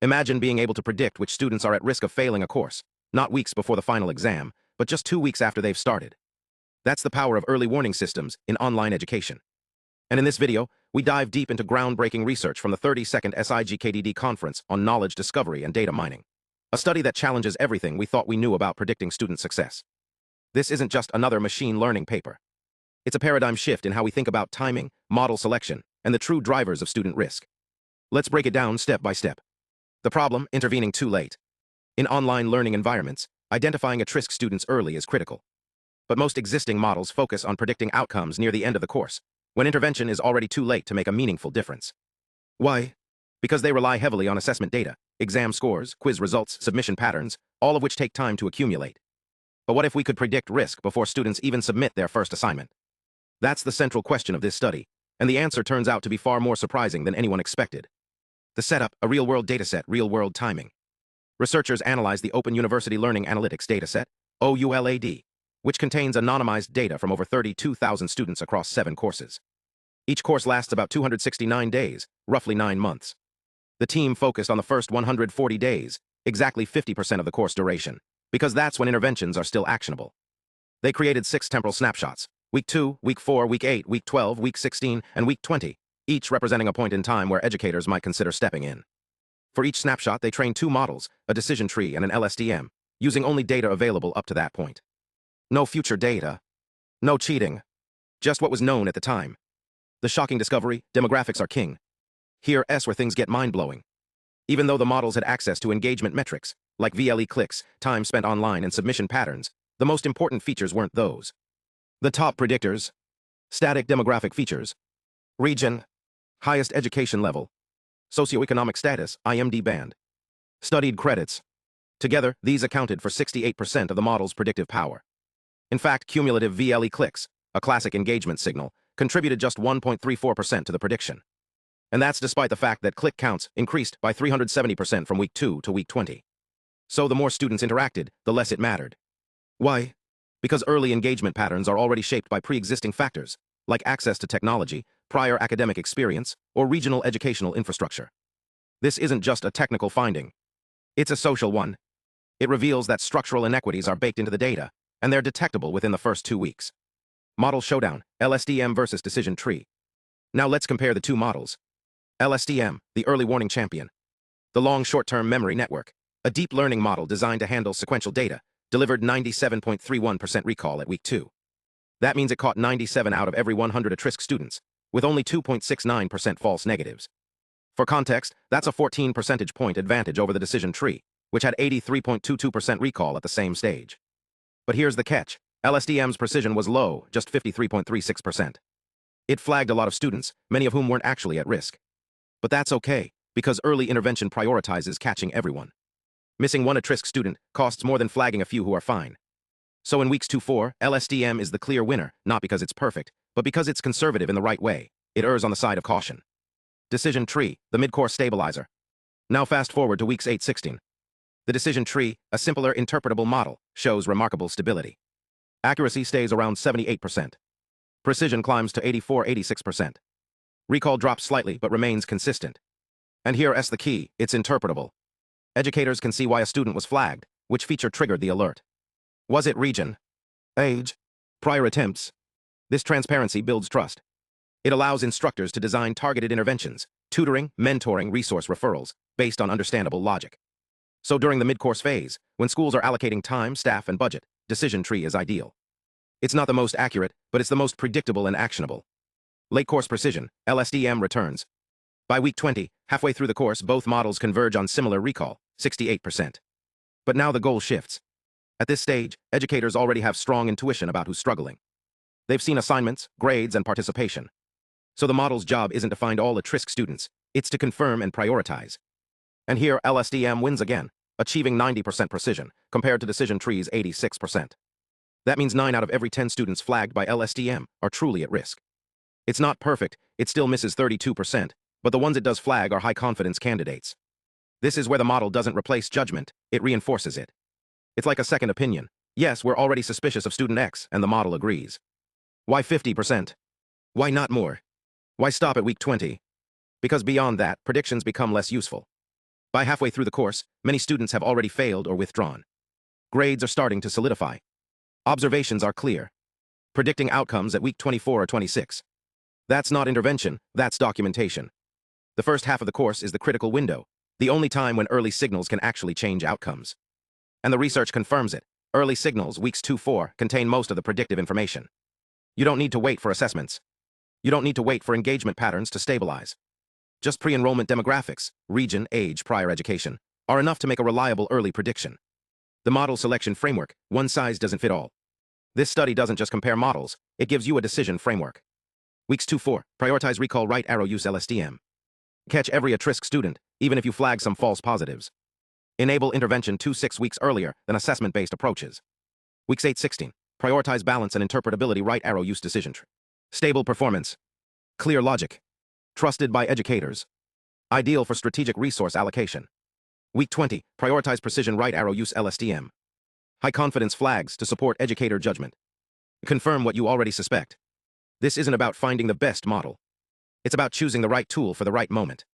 Imagine being able to predict which students are at risk of failing a course, not weeks before the final exam, but just 2 weeks after they've started. That's the power of early warning systems in online education. And in this video, we dive deep into groundbreaking research from the 32nd SIGKDD Conference on knowledge discovery and data mining, a study that challenges everything we thought we knew about predicting student success. This isn't just another machine learning paper. It's a paradigm shift in how we think about timing, model selection, and the true drivers of student risk. Let's break it down step by step. The problem: intervening too late. In online learning environments, identifying at-risk students early is critical. But most existing models focus on predicting outcomes near the end of the course, when intervention is already too late to make a meaningful difference. Why? Because they rely heavily on assessment data, exam scores, quiz results, submission patterns, all of which take time to accumulate. But what if we could predict risk before students even submit their first assignment? That's the central question of this study, and the answer turns out to be far more surprising than anyone expected. The setup: a real-world dataset, real-world timing. Researchers analyzed the Open University Learning Analytics dataset, OULAD, which contains anonymized data from over 32,000 students across 7 courses. Each course lasts about 269 days, roughly 9 months. The team focused on the first 140 days, exactly 50% of the course duration, because that's when interventions are still actionable. They created 6 temporal snapshots: Week 2, Week 4, Week 8, Week 12, Week 16, and Week 20, each representing a point in time where educators might consider stepping in. For each snapshot, they trained 2 models, a decision tree and an LSTM, using only data available up to that point. No future data. No cheating. Just what was known at the time. The shocking discovery: demographics are king. Here's where things get mind-blowing. Even though the models had access to engagement metrics, like VLE clicks, time spent online, and submission patterns, the most important features weren't those. The top predictors: static demographic features, region, highest education level, socioeconomic status, IMD band, studied credits. Together, these accounted for 68% of the model's predictive power. In fact, cumulative VLE clicks, a classic engagement signal, contributed just 1.34% to the prediction. And that's despite the fact that click counts increased by 370% from Week 2 to Week 20. So the more students interacted, the less it mattered. Why? Because early engagement patterns are already shaped by pre-existing factors, like access to technology, prior academic experience, or regional educational infrastructure. This isn't just a technical finding. It's a social one. It reveals that structural inequities are baked into the data, and they're detectable within the first 2 weeks. Model showdown: LSTM versus decision tree. Now let's compare the 2 models. LSTM, the early warning champion. The long short-term memory network, a deep learning model designed to handle sequential data, delivered 97.31% recall at Week 2. That means it caught 97 out of every 100 at-risk students, with only 2.69% false negatives. For context, that's a 14 percentage point advantage over the decision tree, which had 83.22% recall at the same stage. But here's the catch: LSTM's precision was low, just 53.36%. It flagged a lot of students, many of whom weren't actually at risk. But that's okay, because early intervention prioritizes catching everyone. Missing one at-risk student costs more than flagging a few who are fine. So in weeks 2-4, LSTM is the clear winner, not because it's perfect, but because it's conservative in the right way. It errs on the side of caution. Decision tree, the mid-course stabilizer. Now fast forward to weeks 8-16. The decision tree, a simpler interpretable model, shows remarkable stability. Accuracy stays around 78%. Precision climbs to 84-86%. Recall drops slightly but remains consistent. And here's the key: it's interpretable. Educators can see why a student was flagged, which feature triggered the alert. Was it region? Age? Prior attempts? This transparency builds trust. It allows instructors to design targeted interventions, tutoring, mentoring, resource referrals, based on understandable logic. So during the mid-course phase, when schools are allocating time, staff, and budget, decision tree is ideal. It's not the most accurate, but it's the most predictable and actionable. Late course precision, LSTM returns. By Week 20, halfway through the course, both models converge on similar recall, 68%. But now the goal shifts. At this stage, educators already have strong intuition about who's struggling. They've seen assignments, grades, and participation. So the model's job isn't to find all at-risk students, it's to confirm and prioritize. And here LSTM wins again, achieving 90% precision, compared to decision tree's 86%. That means 9 out of every 10 students flagged by LSTM are truly at risk. It's not perfect, it still misses 32%, but the ones it does flag are high-confidence candidates. This is where the model doesn't replace judgment, it reinforces it. It's like a second opinion. Yes, we're already suspicious of student X, and the model agrees. Why 50%? Why not more? Why stop at Week 20? Because beyond that, predictions become less useful. By halfway through the course, many students have already failed or withdrawn. Grades are starting to solidify. Observations are clear, predicting outcomes at week 24 or 26. That's not intervention, that's documentation. The first half of the course is the critical window, the only time when early signals can actually change outcomes. And the research confirms it. Early signals, weeks 2-4, contain most of the predictive information. You don't need to wait for assessments. You don't need to wait for engagement patterns to stabilize. Just pre-enrollment demographics, region, age, prior education, are enough to make a reliable early prediction. The model selection framework, one size doesn't fit all. This study doesn't just compare models, it gives you a decision framework. Weeks 2-4, prioritize recall right arrow use LSTM. Catch every at-risk student, even if you flag some false positives. Enable intervention 2-6 weeks earlier than assessment-based approaches. Weeks 8-16, prioritize balance and interpretability right arrow use decision tree. Stable performance. Clear logic. Trusted by educators. Ideal for strategic resource allocation. Week 20, prioritize precision right arrow use LSTM. High confidence flags to support educator judgment. Confirm what you already suspect. This isn't about finding the best model. It's about choosing the right tool for the right moment.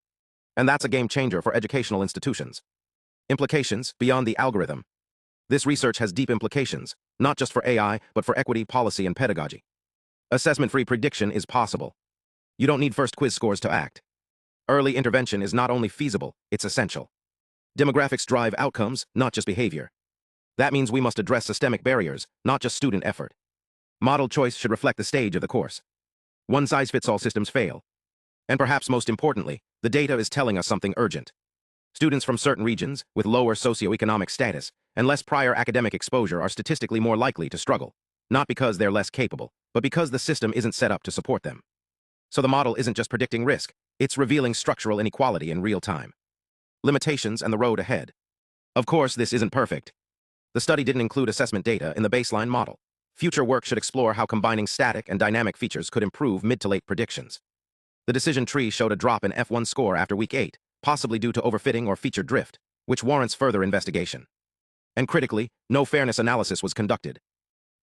And that's a game changer for educational institutions. Implications beyond the algorithm. This research has deep implications, not just for AI, but for equity, policy, and pedagogy. Assessment-free prediction is possible. You don't need first quiz scores to act. Early intervention is not only feasible, it's essential. Demographics drive outcomes, not just behavior. That means we must address systemic barriers, not just student effort. Model choice should reflect the stage of the course. One-size-fits-all systems fail. And perhaps most importantly, the data is telling us something urgent. Students from certain regions, with lower socioeconomic status and less prior academic exposure are statistically more likely to struggle, not because they're less capable, but because the system isn't set up to support them. So the model isn't just predicting risk, it's revealing structural inequality in real time. Limitations and the road ahead. Of course, this isn't perfect. The study didn't include assessment data in the baseline model. Future work should explore how combining static and dynamic features could improve mid to late predictions. The decision tree showed a drop in F1 score after week 8, possibly due to overfitting or feature drift, which warrants further investigation. And critically, no fairness analysis was conducted.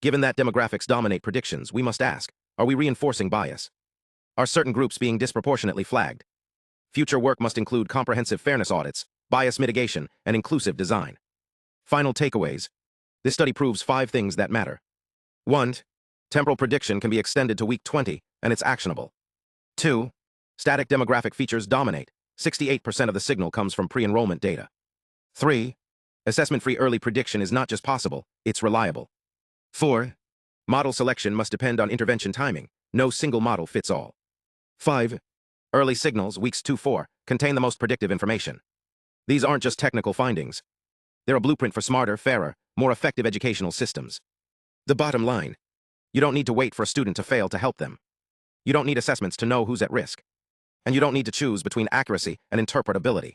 Given that demographics dominate predictions, we must ask, are we reinforcing bias? Are certain groups being disproportionately flagged? Future work must include comprehensive fairness audits, bias mitigation, and inclusive design. Final takeaways. This study proves 5 things that matter. 1. Temporal prediction can be extended to week 20, and it's actionable. 2. Static demographic features dominate. 68% of the signal comes from pre-enrollment data. 3. Assessment-free early prediction is not just possible, it's reliable. 4. Model selection must depend on intervention timing. No single model fits all. 5. Early signals, weeks 2-4, contain the most predictive information. These aren't just technical findings. They're a blueprint for smarter, fairer, more effective educational systems. The bottom line. You don't need to wait for a student to fail to help them. You don't need assessments to know who's at risk. And you don't need to choose between accuracy and interpretability.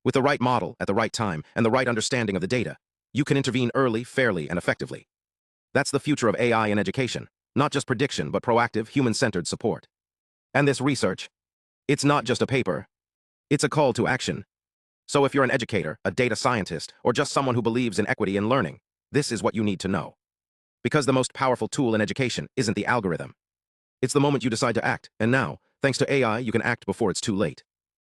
With the right model at the right time and the right understanding of the data, you can intervene early, fairly, and effectively. That's the future of AI in education, not just prediction, but proactive, human-centered support. And this research, it's not just a paper, it's a call to action. So if you're an educator, a data scientist, or just someone who believes in equity in learning, this is what you need to know. Because the most powerful tool in education isn't the algorithm. It's the moment you decide to act, and now, thanks to AI, you can act before it's too late.